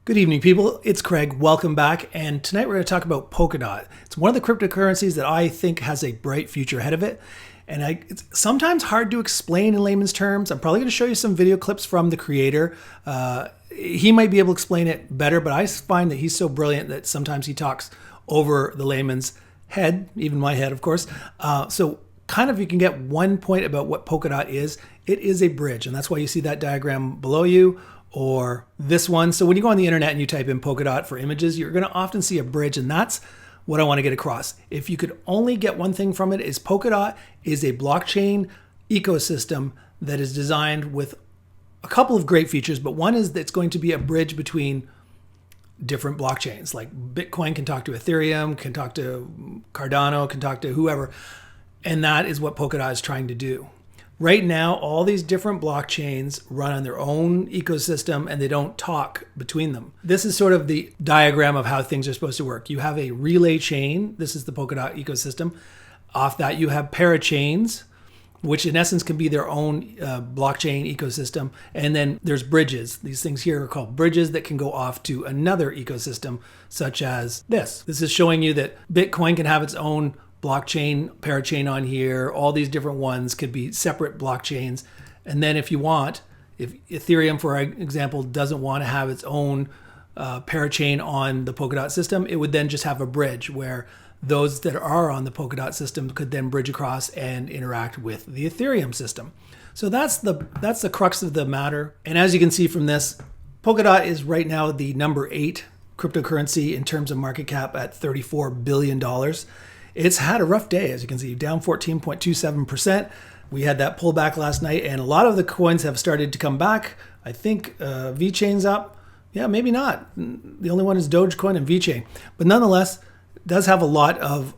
Good evening, people. It's Craig. Welcome back. And tonight we're going to talk about Polkadot. It's one of the cryptocurrencies that I think has a bright future ahead of it. And it's sometimes hard to explain in layman's terms. I'm probably going to show you some video clips from the creator. He might be able to explain it better, but I find that he's so brilliant that sometimes he talks over the layman's head, even my head, of course. So kind of you can get one point about what Polkadot is. It is a bridge, and that's why you see that diagram below you, or this one. So when you go on the internet and you type in Polkadot for images, you're going to often see a bridge, and that's what I want to get across. If you could only get one thing from it, is Polkadot is a blockchain ecosystem that is designed with a couple of great features, but one is that it's going to be a bridge between different blockchains. Like Bitcoin can talk to Ethereum, can talk to Cardano, can talk to whoever, and that is what Polkadot is trying to do. Right now, all these different blockchains run on their own ecosystem and they don't talk between them. This is sort of the diagram of how things are supposed to work. You have a relay chain. This is the Polkadot ecosystem. Off that, you have parachains, which in essence can be their own blockchain ecosystem. And then there's bridges. These things here are called bridges that can go off to another ecosystem, such as this. This is showing you that Bitcoin can have its own blockchain, parachain on here. All these different ones could be separate blockchains. And then if you want, if Ethereum, for example, doesn't want to have its own parachain on the Polkadot system, it would then just have a bridge where those that are on the Polkadot system could then bridge across and interact with the Ethereum system. So that's the crux of the matter. And as you can see from this, Polkadot is right now the number 8 cryptocurrency in terms of market cap at $34 billion. It's had a rough day, as you can see, down 14.27%. We had that pullback last night, and a lot of the coins have started to come back. I think VeChain's up. Yeah, maybe not. The only one is Dogecoin and VeChain. But nonetheless, it does have a lot of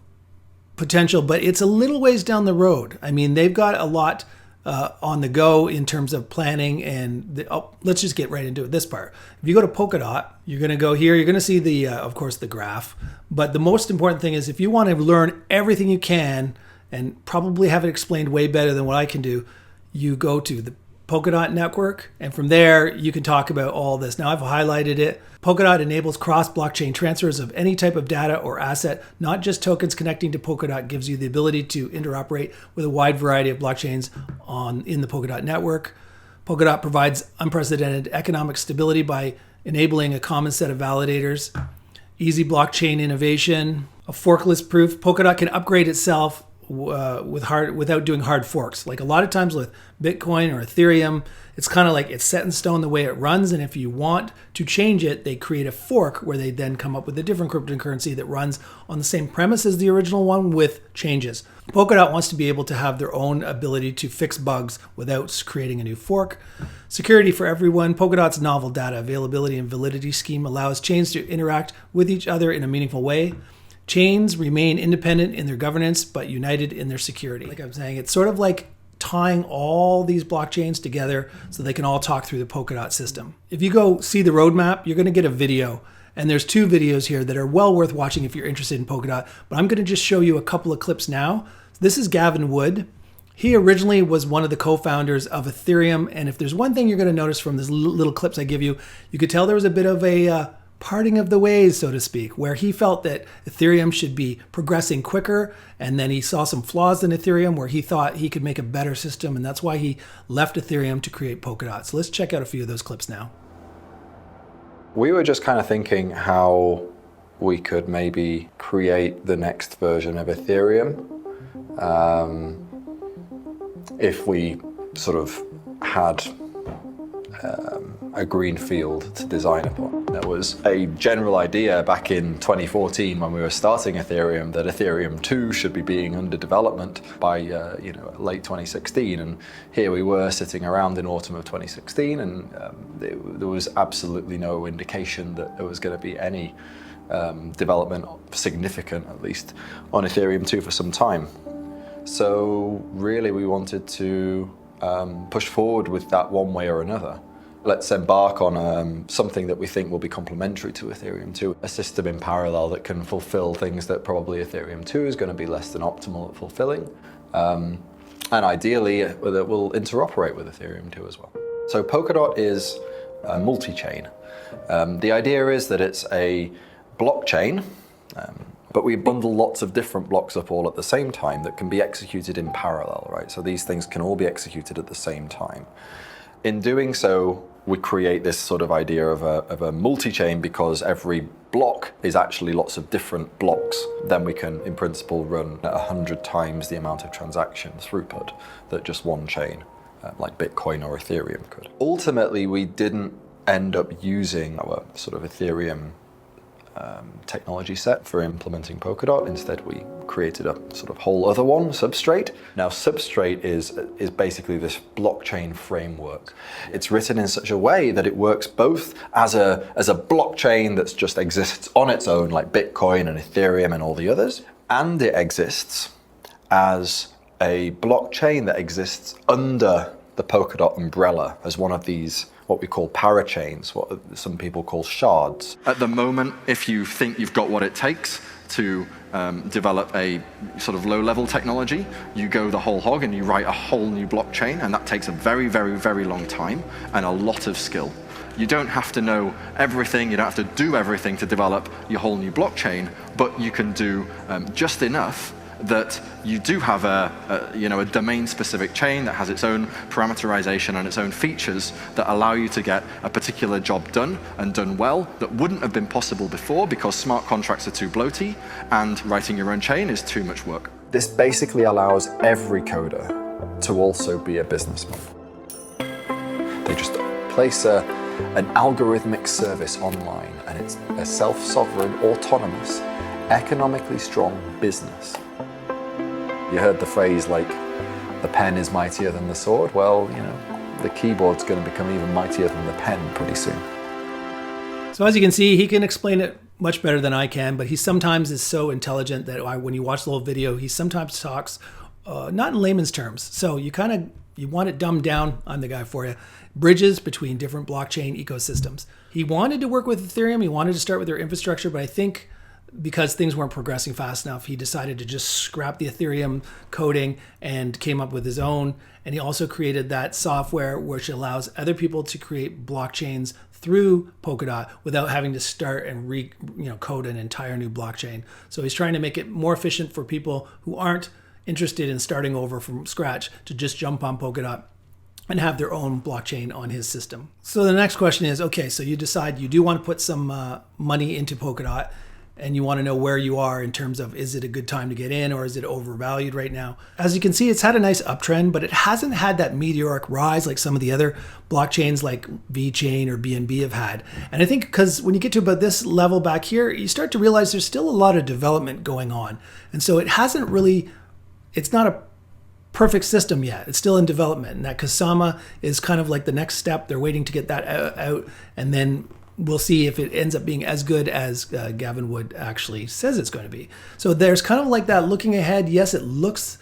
potential, but it's a little ways down the road. I mean, they've got a lot on the go in terms of planning, and let's just get right into it. This part. If you go to Polkadot, you're going to go here. You're going to see the, of course, the graph. But the most important thing is if you want to learn everything you can and probably have it explained way better than what I can do, you go to the Polkadot network, and from there you can talk about all this. Now I've highlighted it. Polkadot enables cross-blockchain transfers of any type of data or asset, not just tokens. Connecting to Polkadot gives you the ability to interoperate with a wide variety of blockchains in the Polkadot network. Polkadot provides unprecedented economic stability by enabling a common set of validators, easy blockchain innovation, a forkless proof. Polkadot can upgrade itself without doing hard forks. Like a lot of times with Bitcoin or Ethereum, it's kind of like it's set in stone the way it runs, and if you want to change it, they create a fork where they then come up with a different cryptocurrency that runs on the same premise as the original one with changes. Polkadot wants to be able to have their own ability to fix bugs without creating a new fork. Security for everyone. Polkadot's novel data availability and validity scheme allows chains to interact with each other in a meaningful way. Chains remain independent in their governance, but united in their security. Like I'm saying, it's sort of like tying all these blockchains together so they can all talk through the Polkadot system. If you go see the roadmap, you're going to get a video. And there's 2 videos here that are well worth watching if you're interested in Polkadot. But I'm going to just show you a couple of clips now. This is Gavin Wood. He originally was one of the co-founders of Ethereum. And if there's one thing you're going to notice from these little clips I give you, you could tell there was a bit of a parting of the ways, so to speak, where he felt that Ethereum should be progressing quicker, and then he saw some flaws in Ethereum where he thought he could make a better system, and that's why he left Ethereum to create Polkadot. So let's check out a few of those clips now. We were just kind of thinking how we could maybe create the next version of Ethereum if we sort of had a green field to design upon. There was a general idea back in 2014 when we were starting Ethereum that Ethereum 2 should be being under development by late 2016, and here we were sitting around in autumn of 2016, and there was absolutely no indication that there was going to be any development, significant at least, on Ethereum 2 for some time. So really we wanted to push forward with that one way or another. Let's embark on something that we think will be complementary to Ethereum 2, a system in parallel that can fulfill things that probably Ethereum 2 is going to be less than optimal at fulfilling, and ideally that will interoperate with Ethereum 2 as well. So Polkadot is multi-chain. The idea is that it's a blockchain, but we bundle lots of different blocks up all at the same time that can be executed in parallel, right? So these things can all be executed at the same time. In doing so, we create this sort of idea of a multi-chain, because every block is actually lots of different blocks. Then we can, in principle, run 100 times the amount of transaction throughput that just one chain, like Bitcoin or Ethereum, could. Ultimately, we didn't end up using our sort of Ethereum technology set for implementing Polkadot. Instead, we created a sort of whole other one, Substrate. Now, Substrate is basically this blockchain framework. It's written in such a way that it works both as a blockchain that just exists on its own, like Bitcoin and Ethereum and all the others, and it exists as a blockchain that exists under the Polkadot umbrella as one of these what we call parachains, what some people call shards. At the moment, if you think you've got what it takes to develop a sort of low-level technology, you go the whole hog and you write a whole new blockchain, and that takes a very, very, very long time and a lot of skill. You don't have to know everything, you don't have to do everything to develop your whole new blockchain, but you can do just enough that you do have a domain-specific chain that has its own parameterization and its own features that allow you to get a particular job done and done well that wouldn't have been possible before because smart contracts are too bloaty and writing your own chain is too much work. This basically allows every coder to also be a businessman. They just place an algorithmic service online, and it's a self-sovereign, autonomous, economically strong business. You heard the phrase like, the pen is mightier than the sword. Well, the keyboard's going to become even mightier than the pen pretty soon. So as you can see, he can explain it much better than I can, but he sometimes is so intelligent that when you watch the whole video, he sometimes talks not in layman's terms. So you want it dumbed down. I'm the guy for you. Bridges between different blockchain ecosystems. He wanted to work with Ethereum. He wanted to start with their infrastructure, but I think because things weren't progressing fast enough, he decided to just scrap the Ethereum coding and came up with his own. And he also created that software which allows other people to create blockchains through Polkadot without having to start and code an entire new blockchain. So he's trying to make it more efficient for people who aren't interested in starting over from scratch to just jump on Polkadot and have their own blockchain on his system. So the next question is, okay, so you decide you do want to put some money into Polkadot, and you want to know where you are in terms of, is it a good time to get in or is it overvalued right now? As you can see, it's had a nice uptrend, but it hasn't had that meteoric rise like some of the other blockchains like VeChain or BNB have had. And I think because when you get to about this level back here, you start to realize there's still a lot of development going on. And so it's not a perfect system yet. It's still in development. And that Kusama is kind of like the next step. They're waiting to get that out, and then we'll see if it ends up being as good as Gavin Wood actually says it's going to be. So there's kind of like that looking ahead. Yes, it looks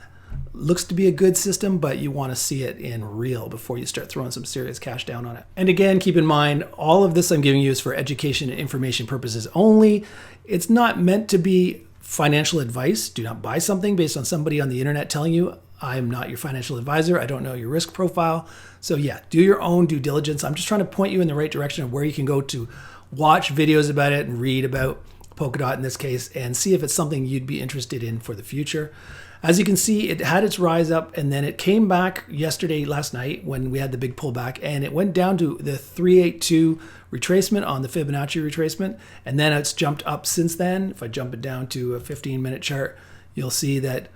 to be a good system, but you want to see it in real before you start throwing some serious cash down on it. And again, keep in mind, all of this I'm giving you is for education and information purposes only. It's not meant to be financial advice. Do not buy something based on somebody on the internet telling you, I'm not your financial advisor. I don't know your risk profile. So yeah, do your own due diligence. I'm just trying to point you in the right direction of where you can go to watch videos about it and read about Polkadot in this case and see if it's something you'd be interested in for the future. As you can see, it had its rise up and then it came back last night when we had the big pullback, and it went down to the 382 retracement on the Fibonacci retracement. And then it's jumped up since then. If I jump it down to a 15-minute chart, you'll see that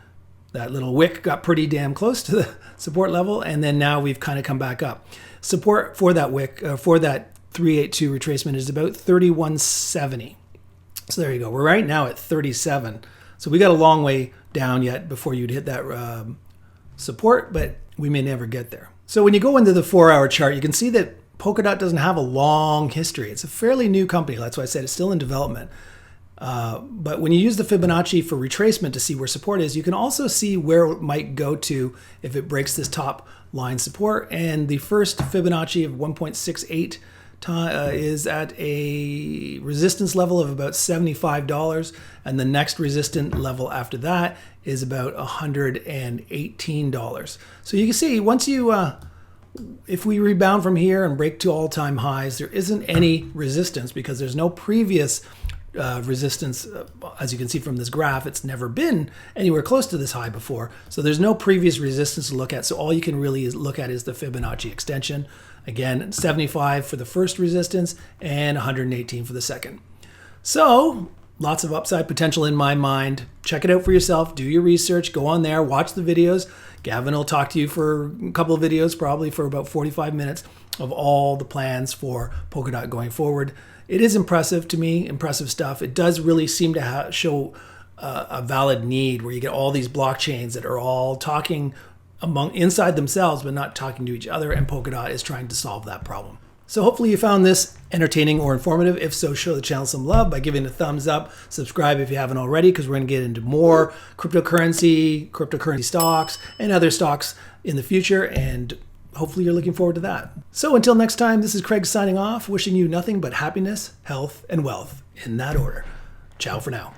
little wick got pretty damn close to the support level, and then now we've kind of come back up. Support for that wick, for that 382 retracement is about 3170. So there you go. We're right now at 37. So we got a long way down yet before you'd hit that support, but we may never get there. So when you go into the 4-hour chart, you can see that Polkadot doesn't have a long history. It's a fairly new company. That's why I said it's still in development. But when you use the Fibonacci for retracement to see where support is, you can also see where it might go to if it breaks this top line support. And the first Fibonacci of 1.68 is at a resistance level of about $75. And the next resistant level after that is about $118. So you can see once you if we rebound from here and break to all-time highs, there isn't any resistance because there's no previous resistance. As you can see from this graph, it's never been anywhere close to this high before. So there's no previous resistance to look at. So all you can really look at is the Fibonacci extension. Again, 75 for the first resistance and 118 for the second. So lots of upside potential in my mind. Check it out for yourself. Do your research. Go on there. Watch the videos. Gavin will talk to you for a couple of videos, probably for about 45 minutes, of all the plans for Polkadot going forward. It is impressive to me, impressive stuff. It does really seem to show a valid need where you get all these blockchains that are all talking inside themselves, but not talking to each other, and Polkadot is trying to solve that problem. So hopefully you found this entertaining or informative. If so, show the channel some love by giving it a thumbs up. Subscribe if you haven't already, because we're going to get into more cryptocurrency stocks, and other stocks in the future. And hopefully you're looking forward to that. So until next time, this is Craig signing off, wishing you nothing but happiness, health, and wealth in that order. Ciao for now.